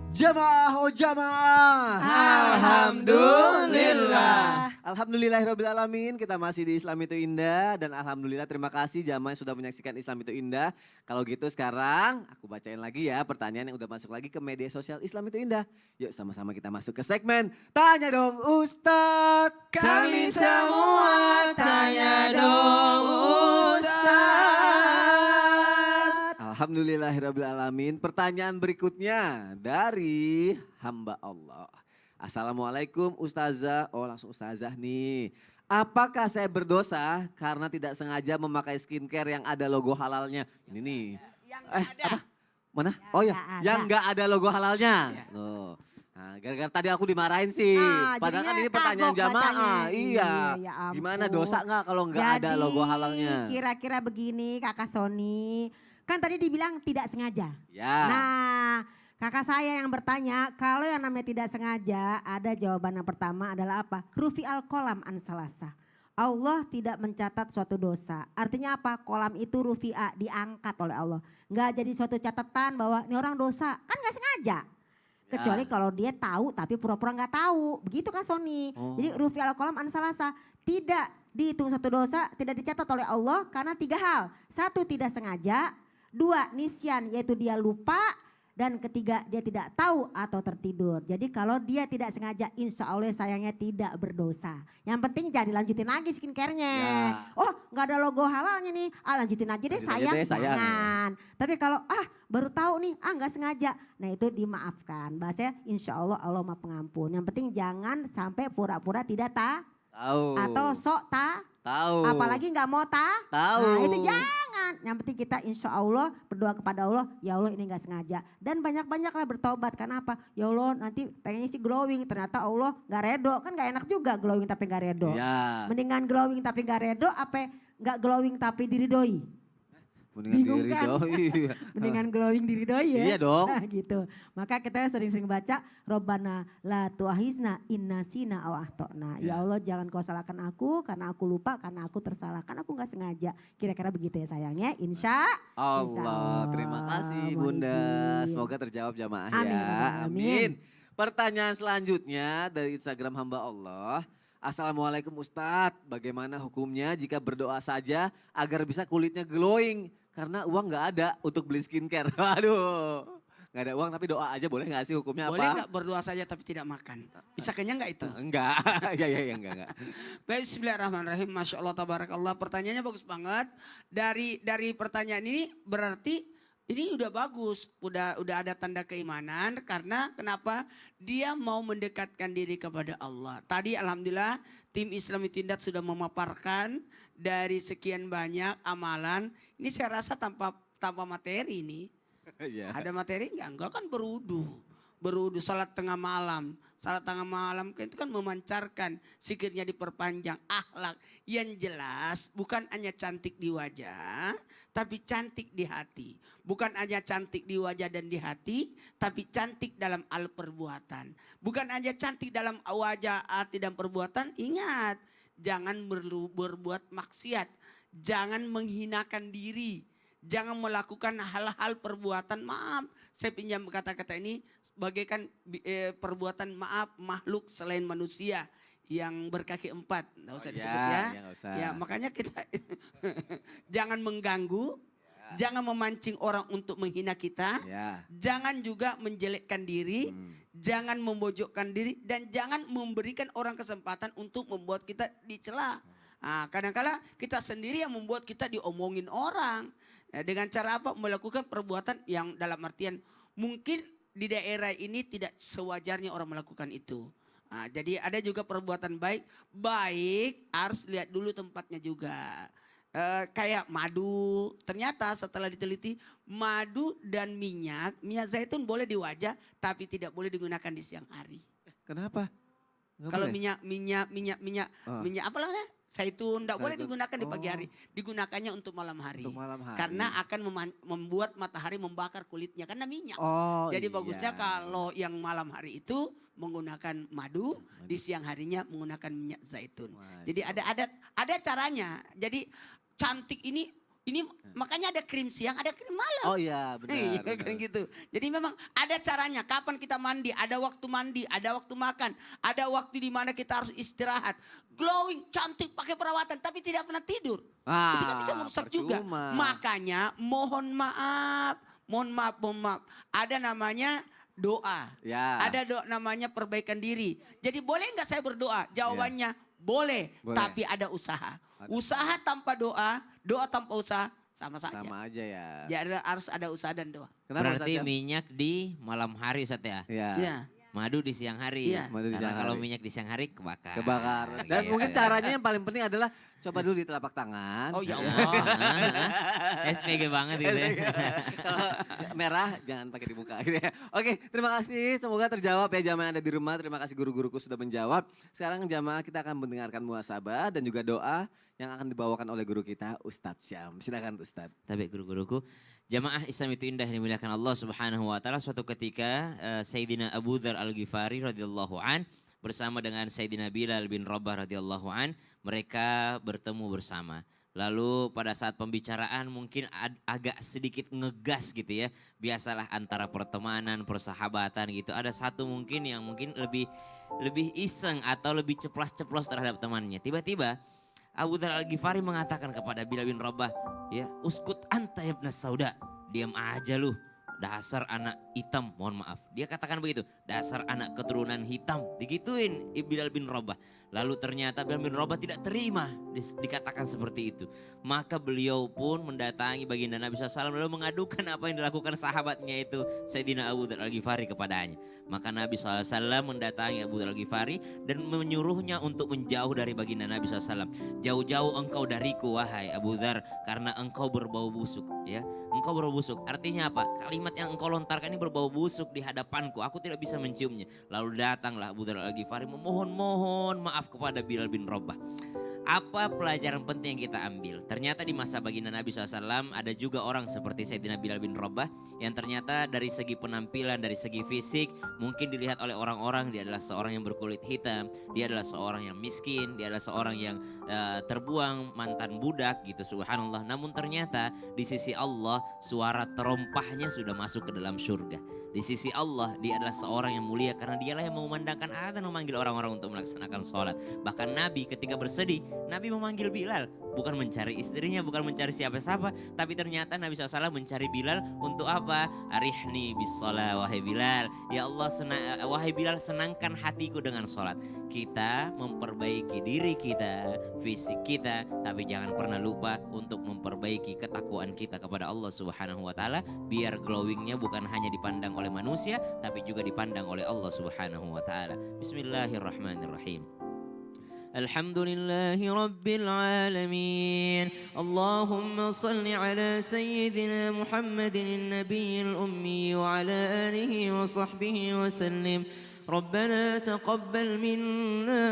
Jamaah oh jamaah. Alhamdulillah. Alhamdulillahirrabbilalamin, kita masih di Islam itu Indah. Dan alhamdulillah terima kasih jamaah yang sudah menyaksikan Islam itu Indah. Kalau gitu sekarang aku bacain lagi ya pertanyaan yang udah masuk lagi ke media sosial Islam itu Indah. Yuk sama-sama kita masuk ke segmen Tanya Dong Ustadz. Kami semua tanya dong Ustaz. Alhamdulillahirrabbilalamin. Pertanyaan berikutnya dari hamba Allah. Assalamualaikum Ustazah. Oh langsung Ustazah nih. Apakah saya berdosa karena tidak sengaja memakai skincare yang ada logo halalnya? Ini nih. Yang ada. Apa? Mana? Oh ya, nggak ada. yang nggak ada logo halalnya. Ya. Tuh. Nah, gara-gara tadi aku dimarahin sih. Padahal kan jadinya ini pertanyaan kagok jamaah. bacanya. Iya. Ya ampun. Gimana dosa nggak kalau nggak ada logo halalnya? Kira-kira begini Kakak Sony. Kan tadi dibilang tidak sengaja. Ya. Nah kakak saya yang bertanya kalau yang namanya tidak sengaja ada jawaban yang pertama adalah apa? Rufi al-kolam an salasa. Allah tidak mencatat suatu dosa. Artinya apa? Kolam itu rufi'a diangkat oleh Allah. Nggak jadi suatu catatan bahwa ini orang dosa. Kan nggak sengaja. Kecuali kalau dia tahu tapi pura-pura nggak tahu. Begitu Kak Sony. Oh. Jadi rufi al-kolam an salasa. Tidak dihitung satu dosa, tidak dicatat oleh Allah karena 3 hal. 1 tidak sengaja. 2 nisyan yaitu dia lupa. Dan ketiga dia tidak tahu atau tertidur. Jadi kalau dia tidak sengaja insya Allah sayangnya tidak berdosa. Yang penting jangan dilanjutin lagi skincare-nya. Ya. Oh nggak ada logo halalnya nih. Lanjutin aja deh Lanjutin aja sayang. deh, sayang. Jangan. Tapi kalau baru tahu nih nggak sengaja. Nah itu dimaafkan. Bahasanya insya Allah Allah maha pengampun. Yang penting jangan sampai pura-pura tidak tahu. Atau sok Tahu. apalagi nggak mau Tahu. Nah itu jangan. Yang penting kita insya Allah berdoa kepada Allah. Ya Allah ini nggak sengaja. Dan banyak-banyaklah bertobat. Karena apa? Ya Allah nanti pengennya sih glowing. Ternyata Allah nggak redo. Kan nggak enak juga glowing tapi nggak redo. Ya. Mendingan glowing tapi nggak redo. Apa nggak glowing tapi diridoi. Mendingan Bingung diri kan? dong. Iya. Mendingan glowing diridoi ya. Iya dong. Nah, gitu. Maka kita sering-sering baca Robbana la tuahizna inna sina aw akhtana. Ya Allah jangan kau salahkan aku karena aku lupa, karena aku tersalahkan, aku nggak sengaja. Kira-kira begitu ya sayangnya. Insya Allah, terima kasih Bunda. Mohon izin. Semoga terjawab jamaah Amin, ya. amin. Amin. Pertanyaan selanjutnya dari Instagram hamba Allah. Assalamualaikum Ustadz, bagaimana hukumnya jika berdoa saja agar bisa kulitnya glowing? Karena uang nggak ada untuk beli skincare. Waduh, nggak ada uang tapi doa aja boleh nggak sih hukumnya Boleh apa? nggak berdoa saja tapi tidak makan? Bisa kenyang nggak itu? Enggak, ya enggak. Baik, bismillahirrahmanirrahim. Masya Allah, tabarakallah. Pertanyaannya bagus banget. Dari pertanyaan ini berarti ini udah bagus. Udah ada tanda keimanan karena kenapa? Dia mau mendekatkan diri kepada Allah. Tadi alhamdulillah tim Islam itu Indah sudah memaparkan dari sekian banyak amalan. Ini saya rasa tanpa materi ini. Iya. Ada materi enggak kan berudu. Berudu salat tengah malam. Salat tengah malam itu kan memancarkan sikirnya diperpanjang. Akhlak yang jelas bukan hanya cantik di wajah. Tapi cantik di hati. Bukan hanya cantik di wajah dan di hati. Tapi cantik dalam hal perbuatan. Bukan hanya cantik dalam wajah, hati dan perbuatan. Ingat jangan berbuat maksiat. Jangan menghinakan diri. Jangan melakukan hal-hal perbuatan maaf. Saya pinjam kata-kata ini bagaikan perbuatan maaf makhluk selain manusia yang berkaki 4. Nggak usah disebut ya. Nggak usah. Ya makanya kita jangan mengganggu. Jangan memancing orang untuk menghina kita. Ya. Jangan juga menjelekkan diri. Jangan membojokkan diri. Dan jangan memberikan orang kesempatan untuk membuat kita dicela. Nah, kadang-kala kita sendiri yang membuat kita diomongin orang. Ya, dengan cara apa? Melakukan perbuatan yang dalam artian mungkin di daerah ini tidak sewajarnya orang melakukan itu. Nah, jadi ada juga perbuatan baik. Baik harus lihat dulu tempatnya juga. Kayak madu, ternyata setelah diteliti madu dan minyak zaitun boleh di wajah tapi tidak boleh digunakan di siang hari. Kenapa? Nggak Kalau boleh? minyak apalah ya? Zaitun tidak boleh Zaitun. digunakan di pagi Oh. hari. Digunakannya untuk malam hari. Untuk malam hari. Karena akan membuat matahari membakar kulitnya karena minyak. Oh, Jadi iya. bagusnya kalau yang malam hari itu menggunakan madu, di siang harinya menggunakan minyak zaitun. Masya Jadi ada caranya. Jadi cantik ini Ini makanya ada krim siang, ada krim malam. Oh iya Iya benar. kan gitu. Jadi memang ada caranya kapan kita mandi, ada waktu makan, ada waktu di mana kita harus istirahat. Glowing, cantik, pakai perawatan tapi tidak pernah tidur. Itu kan bisa merusak juga. percuma. Makanya mohon maaf. Ada namanya doa. Ya. Ada doa namanya perbaikan diri. Jadi boleh nggak saya berdoa? Jawabannya boleh, Boleh. tapi ada usaha. Ada. Usaha tanpa doa, doa tanpa usaha sama saja. Sama aja ya. Jadi harus ada usaha dan doa. Kenapa Berarti Ustaz Syam? minyak di malam hari Ustaz ya? Iya. Iya. Madu di siang hari. Iya. Madu di Karena siang kalau hari. minyak di siang hari kebakar. Kebakar. Dan Gitu. mungkin caranya yang paling penting adalah coba dulu di telapak tangan. Oh ya Ah, Allah. SPG banget gitu ya. Kalau merah jangan pakai di muka gitu ya. Oke, terima kasih. Semoga terjawab ya jamaah yang ada di rumah. Terima kasih guru-guruku sudah menjawab. Sekarang jamaah kita akan mendengarkan muhasabah dan juga doa yang akan dibawakan oleh guru kita Ustadz Syam. Silakan Ustadz. Tapi guru-guruku, jamaah Islam itu indah yang dimuliakan Allah Subhanahu wa taala. Suatu ketika Sayyidina Abu Dzar Al-Ghifari radhiyallahu an bersama dengan Sayyidina Bilal bin Rabah radhiyallahu an, mereka bertemu bersama. Lalu pada saat pembicaraan mungkin agak sedikit ngegas gitu ya. Biasalah antara pertemanan, persahabatan gitu. Ada satu mungkin yang mungkin lebih iseng atau lebih ceplos-ceplos terhadap temannya. Tiba-tiba Abu Dzar Al-Ghifari mengatakan kepada Bilal bin Rabah, ya, uskut anta ya ibnas sauda, diam aja lu, dasar anak hitam, mohon maaf. Dia katakan begitu, dasar anak keturunan hitam, digituin Bilal bin Rabah. Lalu ternyata Bilal bin Rabah tidak terima dikatakan seperti itu. Maka beliau pun mendatangi baginda Nabi SAW lalu mengadukan apa yang dilakukan sahabatnya itu Sayyidina Abu Dzar Al-Ghifari kepadanya. Maka Nabi SAW mendatangi Abu Dzar Al-Ghifari dan menyuruhnya untuk menjauh dari baginda Nabi SAW. Jauh-jauh engkau dariku wahai Abu Dzar karena engkau berbau busuk ya. Engkau berbau busuk. Artinya apa? Kalimat yang engkau lontarkan ini berbau busuk di hadapanku. Aku tidak bisa menciumnya. Lalu datanglah Abu Dzar Al-Ghifari memohon maaf kepada Bilal bin Rabah. Apa pelajaran penting yang kita ambil? Ternyata di masa baginda Nabi SAW ada juga orang seperti Sayyidina Bilal bin Rabah yang ternyata dari segi penampilan, dari segi fisik mungkin dilihat oleh orang-orang dia adalah seorang yang berkulit hitam, dia adalah seorang yang miskin, dia adalah seorang yang terbuang mantan budak gitu, subhanallah. Namun ternyata di sisi Allah suara terompahnya sudah masuk ke dalam surga. Di sisi Allah dia adalah seorang yang mulia karena dialah yang memandangkan adzan, memanggil orang-orang untuk melaksanakan sholat. Bahkan Nabi ketika bersedih, Nabi memanggil Bilal. Bukan mencari istrinya, bukan mencari siapa-siapa. Tapi ternyata Nabi SAW mencari Bilal untuk apa? Arihni bis sholat wahai Bilal. Ya Allah wahai Bilal senangkan hatiku dengan sholat. Kita memperbaiki diri kita, fisik kita. Tapi jangan pernah lupa untuk memperbaiki ketakwaan kita kepada Allah Subhanahu wa taala. Biar glowingnya bukan hanya dipandang oleh manusia tapi juga dipandang oleh Allah Subhanahu wa taala. Bismillahirrahmanirrahim. Alhamdulillahi rabbil alamin. Allahumma salli ala sayyidina Muhammadin nabiyil ummi wa ala alihi wa sahbihi wa sallim. ربنا تقبل منا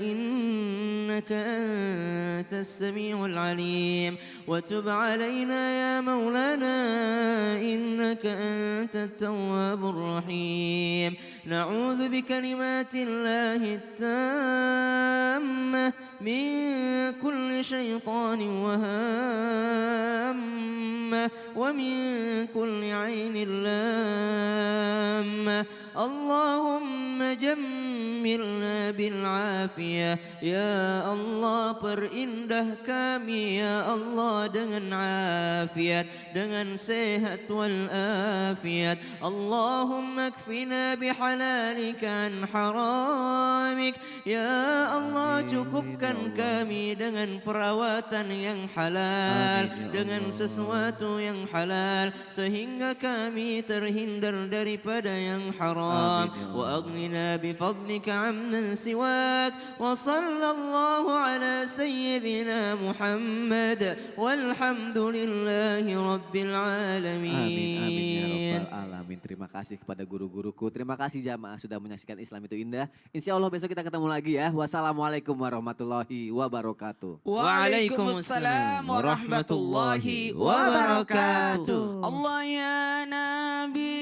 إنك أنت السميع العليم وتب علينا يا مولانا إنك أنت التواب الرحيم نعوذ بكلمات الله التامة من كل شيطان وهامة ومن كل عين لامة اللهم جملنا بالعافية يا الله perindah kami ya Allah dengan afiat dengan sehat wal afiat Allahumma kfina bihalalika an haramik ya Allah cukupkan kami dengan perawatan yang halal dengan sesuatu yang halal sehingga kami terhindar daripada yang haram وأغننا بفضلك عمن سواك وصلى الله على سيدنا محمد والحمد لله رب العالمين. Amin ya rabbal alamin. Terima kasih kepada guru-guruku. Terima kasih jamaah sudah menyaksikan Islam itu indah. Insya Allah besok kita ketemu lagi ya. Wassalamualaikum warahmatullahi wabarakatuh. Waalaikumsalam warahmatullahi wabarakatuh. Allah ya Nabi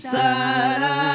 salam.